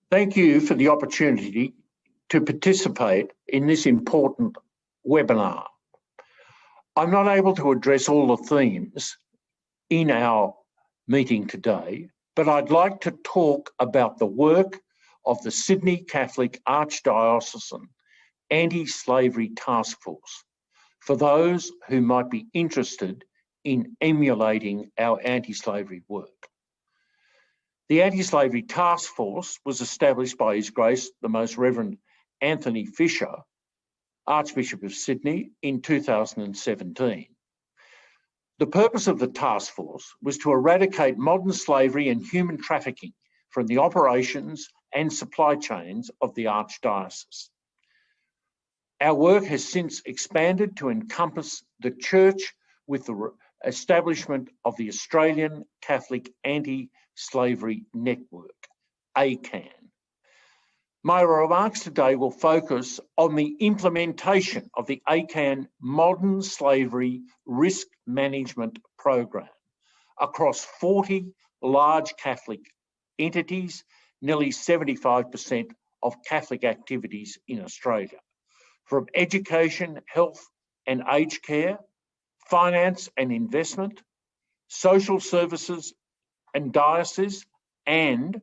Thank you for the opportunity to participate in this important webinar. I'm not able to address all the themes in our meeting today, but I'd like to talk about the work of the Sydney Catholic Archdiocesan Anti-Slavery Taskforce for those who might be interested in emulating our anti-slavery work. The Anti-Slavery Taskforce was established by His Grace the Most Reverend Anthony Fisher, Archbishop of Sydney, in 2017. The purpose of the task force was to eradicate modern slavery and human trafficking from the operations and supply chains of the Archdiocese. Our work has since expanded to encompass the Church with the establishment of the Australian Catholic Anti-Slavery Network, ACAN. My remarks today will focus on the implementation of the ACAN Modern Slavery Risk Management Program across 40 large Catholic entities, nearly 75% of Catholic activities in Australia, from education, health and aged care, finance and investment, social services and diocese, and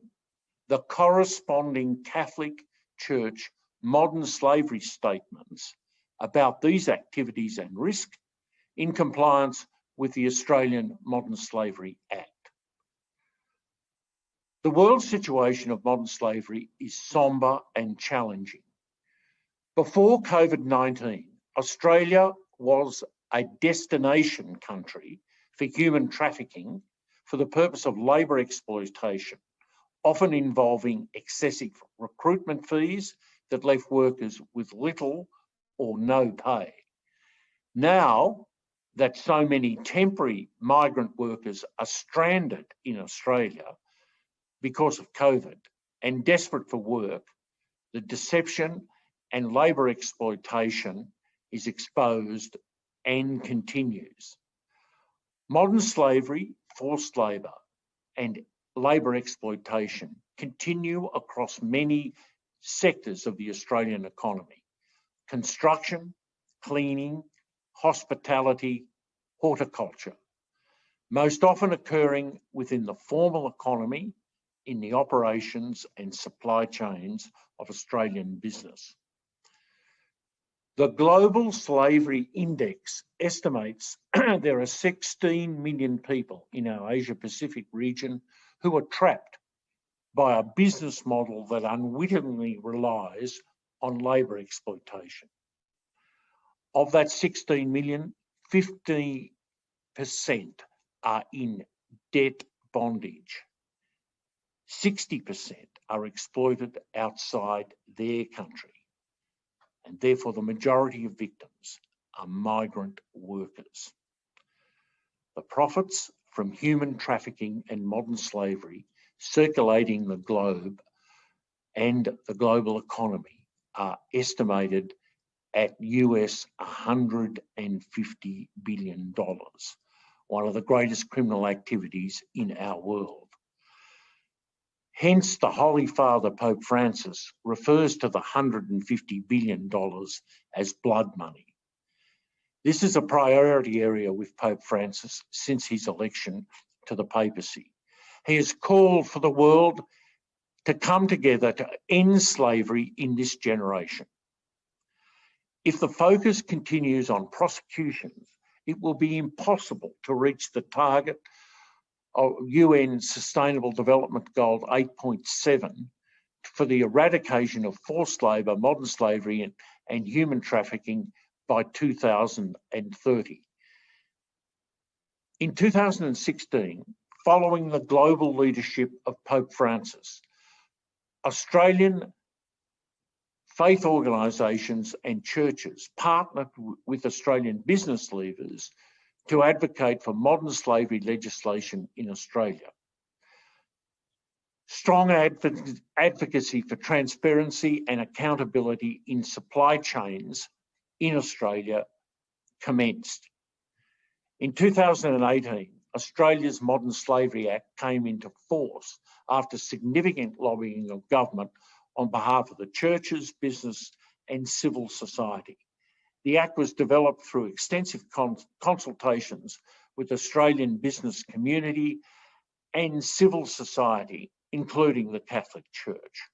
the corresponding Catholic Church modern slavery statements about these activities and risk in compliance with the Australian Modern Slavery Act. The world situation of modern slavery is sombre and challenging. Before COVID-19, Australia was a destination country for human trafficking for the purpose of labour exploitation, often involving excessive recruitment fees that left workers with little or no pay. Now that so many temporary migrant workers are stranded in Australia because of COVID and desperate for work, the deception and labour exploitation is exposed and continues. Modern slavery, forced labour and labour exploitation continue across many sectors of the Australian economy: construction, cleaning, hospitality, horticulture, most often occurring within the formal economy in the operations and supply chains of Australian business. The Global Slavery Index estimates there are 16 million people in our Asia-Pacific region who are trapped by a business model that unwittingly relies on labour exploitation. Of that 16 million, 50% are in debt bondage. 60% are exploited outside their country, and therefore the majority of victims are migrant workers. The profits from human trafficking and modern slavery circulating the globe and the global economy are estimated at US $150 billion, one of the greatest criminal activities in our world. Hence, the Holy Father, Pope Francis, refers to the $150 billion as blood money. This is a priority area with Pope Francis since his election to the papacy. He has called for the world to come together to end slavery in this generation. If the focus continues on prosecutions, it will be impossible to reach the target of UN Sustainable Development Goal 8.7 for the eradication of forced labour, modern slavery and human trafficking by 2030. In 2016, following the global leadership of Pope Francis, Australian faith organisations and churches partnered with Australian business leaders to advocate for modern slavery legislation in Australia. Strong advocacy for transparency and accountability in supply chains in Australia commenced. In 2018, Australia's Modern Slavery Act came into force after significant lobbying of government on behalf of the churches, business and civil society. The Act was developed through extensive consultations with Australian business community and civil society, including the Catholic Church.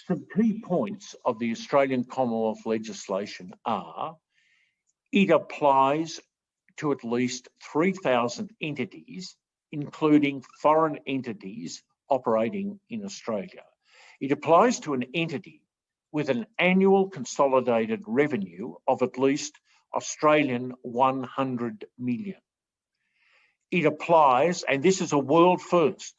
Some key points of the Australian Commonwealth legislation are: it applies to at least 3,000 entities, including foreign entities operating in Australia. It applies to an entity with an annual consolidated revenue of at least Australian 100 million. It applies, and this is a world first,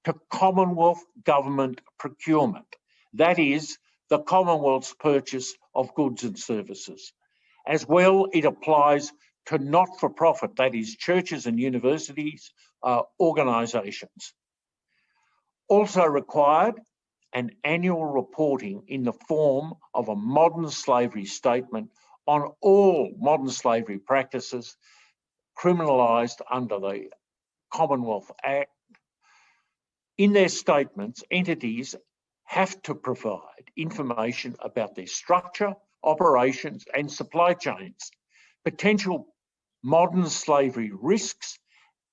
to Commonwealth government procurement. That is, the Commonwealth's purchase of goods and services. As well, it applies to not-for-profit, that is, churches and universities, organisations. Also required, an annual reporting in the form of a modern slavery statement on all modern slavery practices criminalised under the Commonwealth Act. In their statements, entities have to provide information about their structure, operations and supply chains, potential modern slavery risks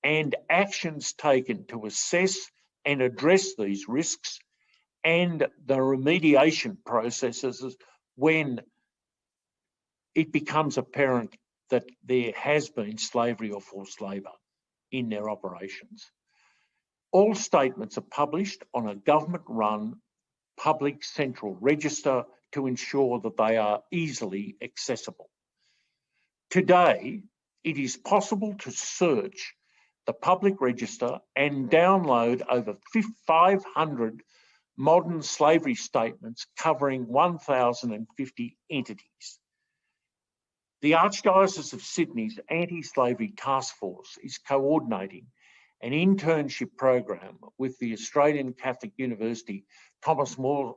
and actions taken to assess and address these risks, and the remediation processes when it becomes apparent that there has been slavery or forced labour in their operations. All statements are published on a government-run public central register to ensure that they are easily accessible. Today, it is possible to search the public register and download over 500 modern slavery statements covering 1,050 entities. The Archdiocese of Sydney's Anti-Slavery Taskforce is coordinating an internship program with the Australian Catholic University Thomas More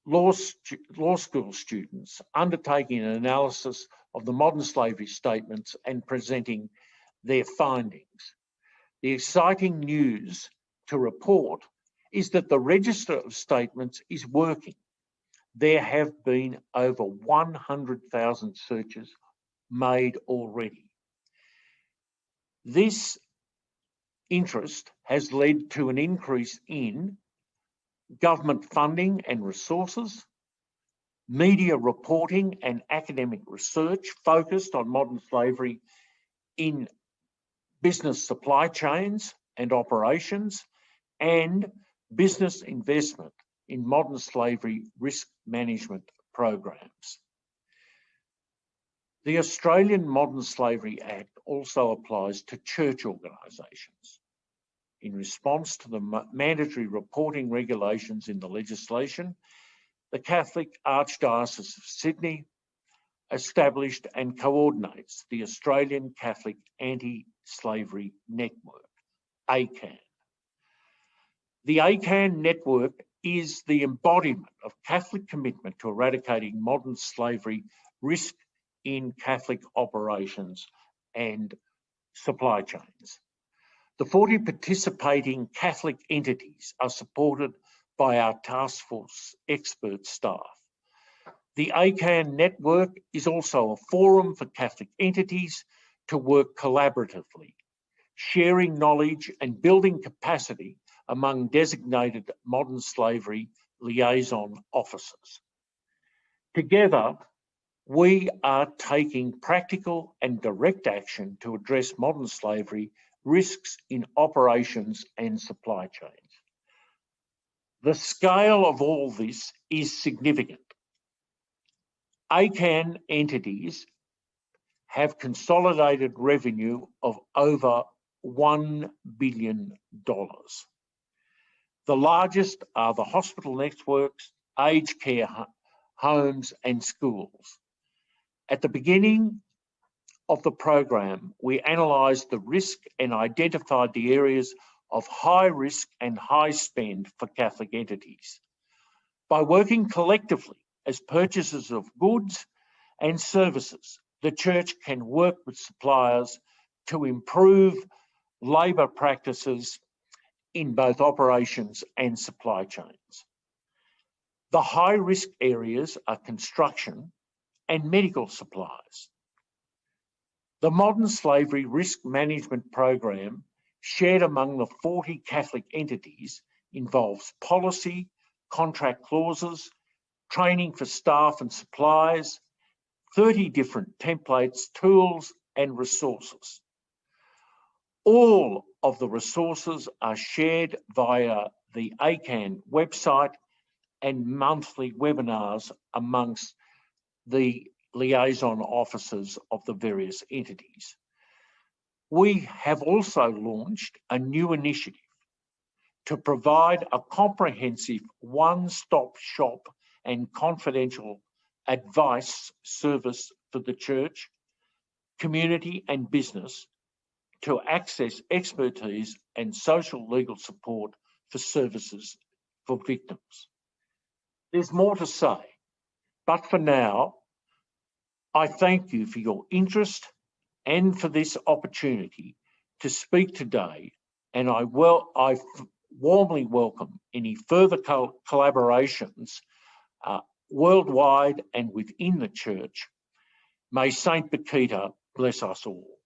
Law School students, undertaking an analysis of the modern slavery statements and presenting their findings. The exciting news to report is that the register of statements is working. There have been over 100,000 searches made already. This interest has led to an increase in government funding and resources, media reporting and academic research focused on modern slavery in business supply chains and operations, and business investment in modern slavery risk management programs. The Australian Modern Slavery Act also applies to church organisations. In response to the mandatory reporting regulations in the legislation, the Catholic Archdiocese of Sydney established and coordinates the Australian Catholic Anti-Slavery Network, ACAN. The ACAN Network is the embodiment of Catholic commitment to eradicating modern slavery risk in Catholic operations and supply chains. The 40 participating Catholic entities are supported by our Taskforce expert staff. The ACAN Network is also a forum for Catholic entities to work collaboratively, sharing knowledge and building capacity among designated modern slavery liaison officers. Together, we are taking practical and direct action to address modern slavery risks in operations and supply chains. The scale of all this is significant. ACAN entities have consolidated revenue of over $1 billion. The largest are the hospital networks, aged care homes and schools. At the beginning of the program, we analysed the risk and identified the areas of high risk and high spend for Catholic entities. By working collectively as purchasers of goods and services, the Church can work with suppliers to improve labour practices in both operations and supply chains. The high-risk areas are construction and medical supplies. The Modern Slavery Risk Management Program, shared among the 40 Catholic entities, involves policy, contract clauses, training for staff and supplies, 30 different templates, tools, and resources. All of the resources are shared via the ACAN website and monthly webinars amongst the liaison officers of the various entities. We have also launched a new initiative to provide a comprehensive one-stop shop and confidential advice service for the church, community and business to access expertise and social legal support for services for victims. There's more to say, but for now, I thank you for your interest and for this opportunity to speak today, and I warmly welcome any further collaborations worldwide and within the church. May Saint Bakita bless us all.